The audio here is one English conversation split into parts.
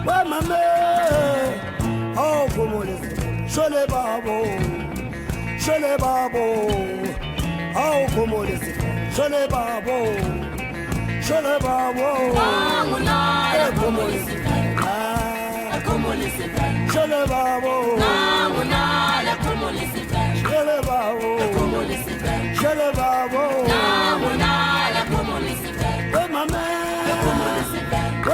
Ouais, maman, oh, comment les je les babo, je les babo, oh, comment les je les babo, je les babo, et comment les je les babo, je les babo, je les babo, ouais, maman, ouais, maman.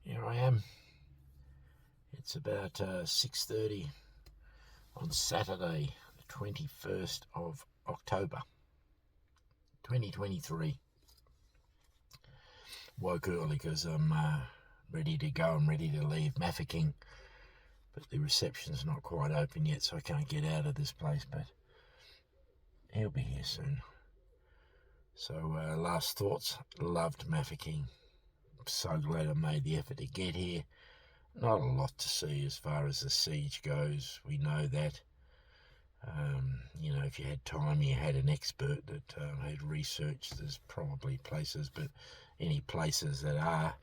Here I am. It's about 6:30 on Saturday, the 21st of October, 2023. Woke early because I'm ready to go. I'm ready to leave Mafeking, but the reception's not quite open yet, so I can't get out of this place, but he'll be here soon. So last thoughts, loved Mafeking. So glad I made the effort to get here. Not a lot to see as far as the siege goes. We know that. You know, if you had time, you had an expert that had researched. There's probably places, but any places that are,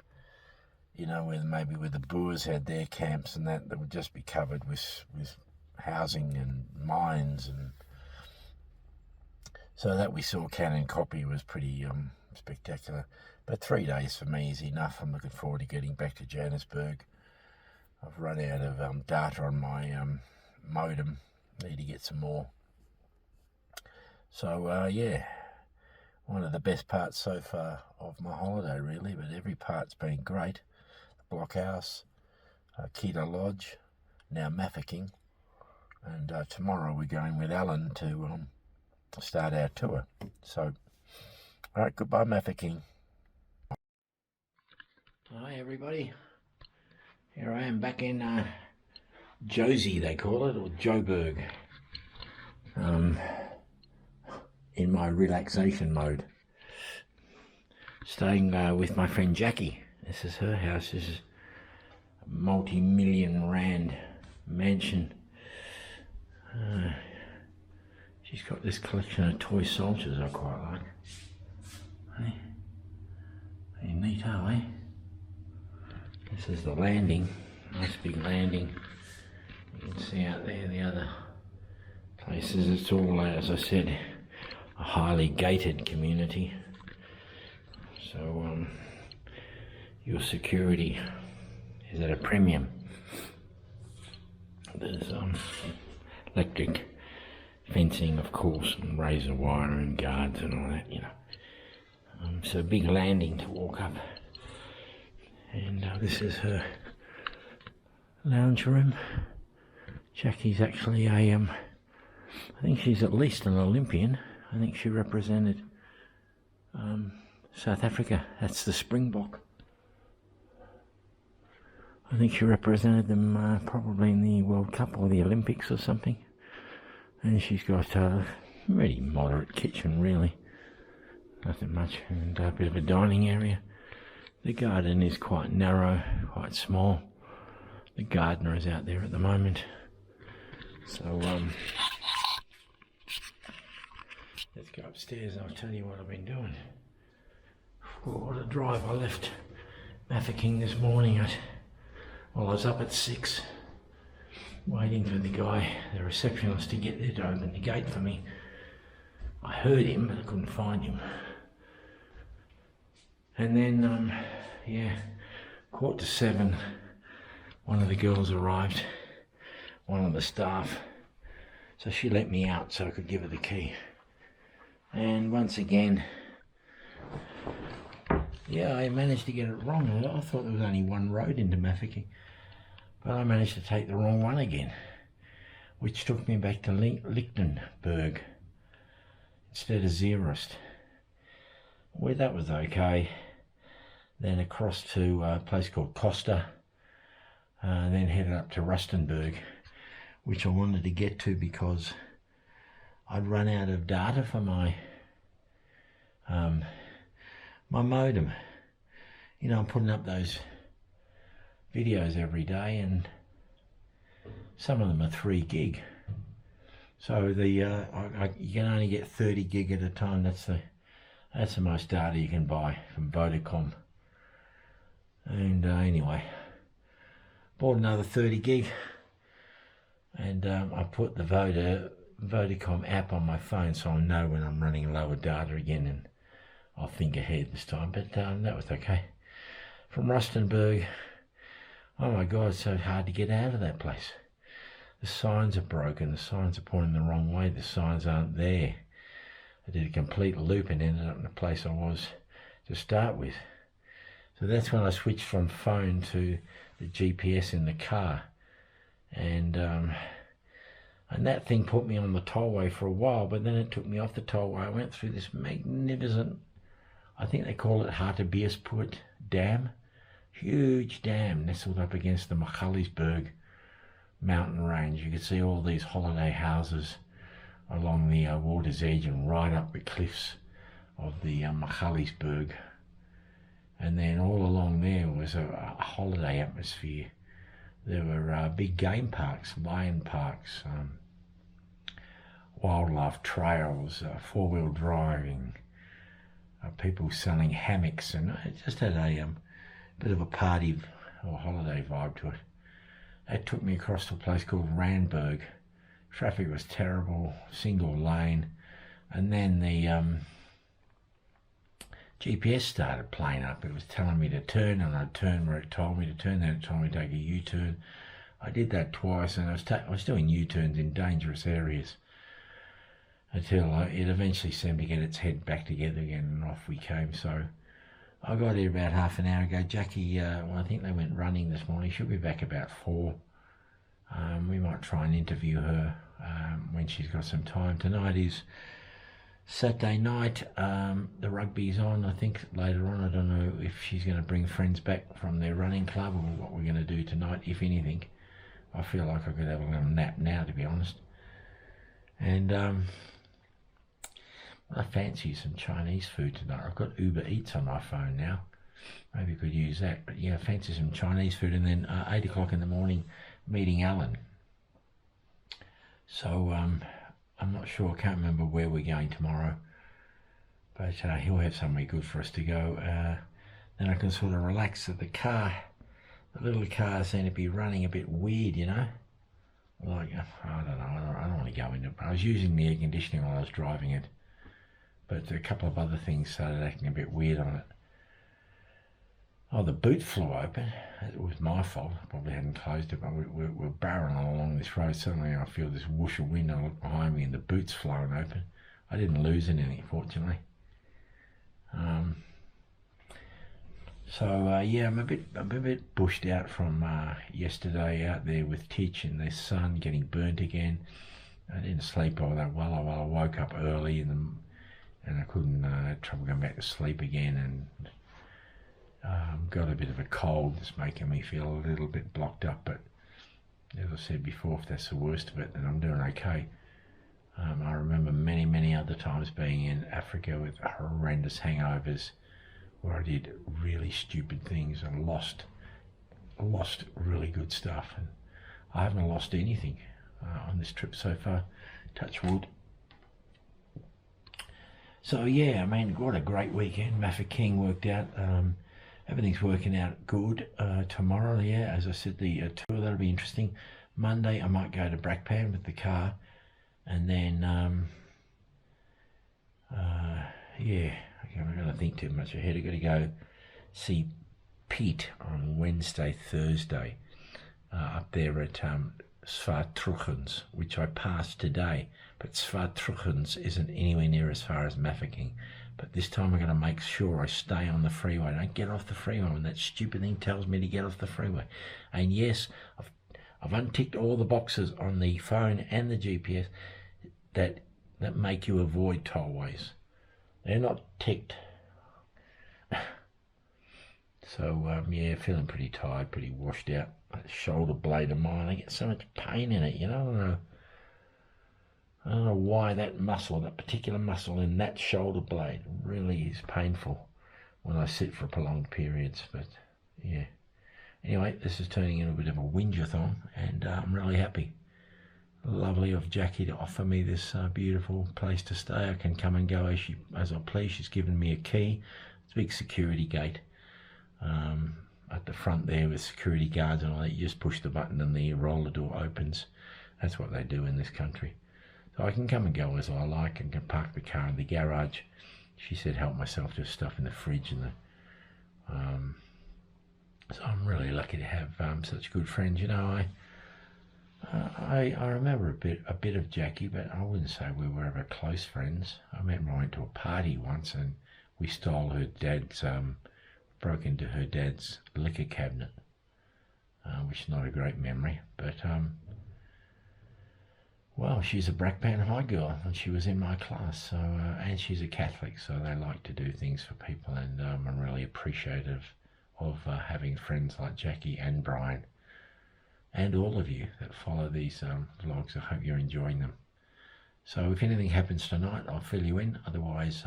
you know, where maybe where the Boers had their camps and that would just be covered with housing and mines, and so that we saw Cannon Copy was pretty spectacular. But 3 days for me is enough. I'm looking forward to getting back to Johannesburg. I've run out of data on my modem. Need to get some more. So yeah, one of the best parts so far of my holiday, really. But every part's been great. The Blockhouse, Kita Lodge, now Mafeking, and tomorrow we're going with Alan to start our tour. So, all right, goodbye, Mafeking. Hi, everybody. Here I am back in Josie, they call it, or Joburg, in my relaxation mode. Staying with my friend Jackie. This is her house. This is a multi-million rand mansion. She's got this collection of toy soldiers I quite like. Hey? Pretty neat, eh? This is the landing. Nice big landing. You can see out there the other places. It's all, as I said, a highly gated community. So your security is at a premium. There's electric fencing, of course, and razor wire and guards and all that, you know. So a big landing to walk up. And this is her lounge room. Jackie's actually a, I think she's at least an Olympian. I think she represented South Africa. That's the Springbok. I think she represented them probably in the World Cup or the Olympics or something. And she's got a really moderate kitchen, really. Nothing much. And a bit of a dining area. The garden is quite narrow, quite small. The gardener is out there at the moment. So, let's go upstairs and I'll tell you what I've been doing. What a drive. I left Mafeking this morning I was up at 6, waiting for the guy, the receptionist, to get there to open the gate for me. I heard him, but I couldn't find him. And then, yeah, 6:45, one of the girls arrived, one of the staff, so she let me out so I could give her the key. And once again, yeah, I managed to get it wrong. I thought there was only one road into Mafeking, but I managed to take the wrong one again, which took me back to Lychtenburg instead of Zeerust. Well, that was okay. Then across to a place called Koster, then headed up to Rustenburg, which I wanted to get to because I'd run out of data for my my modem. You know, I'm putting up those videos every day, and some of them are 3 gig. So the you can only get 30 gig at a time. That's the most data you can buy from Vodacom. And anyway, bought another 30 gig, and I put the Vodacom app on my phone so I know when I'm running lower data again, and I'll think ahead this time. But that was okay. From Rustenburg, oh my God, it's so hard to get out of that place. The signs are broken, the signs are pointing the wrong way, the signs aren't there. I did a complete loop and ended up in the place I was to start with. So that's when I switched from phone to the GPS in the car. And that thing put me on the tollway for a while, but then it took me off the tollway. I went through this magnificent, I think they call it Hartebeest poort dam. Huge dam nestled up against the magalliesburg mountain range. You could see all these holiday houses along the water's edge and right up the cliffs of the magalliesburg. And then all along there was a holiday atmosphere. There were big game parks, lion parks, wildlife trails, 4-wheel driving, people selling hammocks, and it just had a bit of a party or holiday vibe to it. It took me across to a place called Rustenburg. Traffic was terrible, single lane, and then the GPS started playing up. It was telling me to turn, and I'd turn where it told me to turn, then it told me to take a U-turn. I did that twice, and I was doing U-turns in dangerous areas until it eventually seemed to get its head back together again, and off we came. So I got here about half an hour ago. Jackie, well, I think they went running this morning. She'll be back about 4. We might try and interview her when she's got some time. Tonight is Saturday night. The rugby's on, I think, later on. I don't know if she's going to bring friends back from their running club or what we're going to do tonight, if anything. I feel like I could have a little nap now, to be honest. And I fancy some Chinese food tonight. I've got Uber Eats on my phone now. Maybe I could use that. But yeah, I fancy some Chinese food. And then 8 o'clock in the morning, meeting Alan. So I'm not sure. I can't remember where we're going tomorrow. But he'll have somewhere good for us to go. Then I can sort of relax. So the little car seemed to be running a bit weird, you know. Like, I don't know. I don't want to go into it. I was using the air conditioning while I was driving it. But a couple of other things started acting a bit weird on it. Oh, the boot flew open. It was my fault. I probably hadn't closed it, but we're barreling along this road. Suddenly I feel this whoosh of wind. I look behind me and the boot's flowing open. I didn't lose anything, fortunately. Yeah, I'm a bit bushed out from yesterday out there with Titch and the sun getting burnt again. I didn't sleep all that well. I woke up early and I couldn't, had trouble going back to sleep again, and got a bit of a cold that's making me feel a little bit blocked up. But as I said before, if that's the worst of it, then I'm doing okay. I remember many other times being in Africa with horrendous hangovers where I did really stupid things and lost really good stuff. And I haven't lost anything on this trip so far, touch wood. So yeah, I mean, what a great weekend. Mafeking worked out. Everything's working out good. Tomorrow, yeah, as I said, the tour, that'll be interesting. Monday, I might go to Brakpan with the car. And then, yeah, I'm not going to think too much ahead. I've got to go see Pete on Wednesday, Thursday, up there at Svartrugens, which I passed today. But Svartrugens isn't anywhere near as far as Mafeking. But this time I'm going to make sure I stay on the freeway. Don't get off the freeway when that stupid thing tells me to get off the freeway. And yes, I've unticked all the boxes on the phone and the GPS that make you avoid tollways. They're not ticked. So yeah, feeling pretty tired, pretty washed out. That shoulder blade of mine, I get so much pain in it, you know. don't know why that muscle, that particular muscle in that shoulder blade really is painful when I sit for prolonged periods, but yeah. Anyway, this is turning into a bit of a whinge-a-thon, and I'm really happy. Lovely of Jackie to offer me this beautiful place to stay. I can come and go as I please. She's given me a key. It's a big security gate at the front there with security guards and all that. You just push the button and the roller door opens. That's what they do in this country. So I can come and go as I like and can park the car in the garage. She said help myself to stuff in the fridge and the so I'm really lucky to have such good friends. You know, I remember a bit of Jackie, but I wouldn't say we were ever close friends. I remember I went to a party once and we stole her dad's, broke into her dad's liquor cabinet, which is not a great memory, but well, she's a Brackpan High girl and she was in my class, so and she's a Catholic, so they like to do things for people, and I'm really appreciative of having friends like Jackie and Brian and all of you that follow these vlogs. I hope you're enjoying them. So if anything happens tonight, I'll fill you in. Otherwise,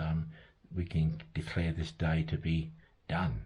we can declare this day to be done.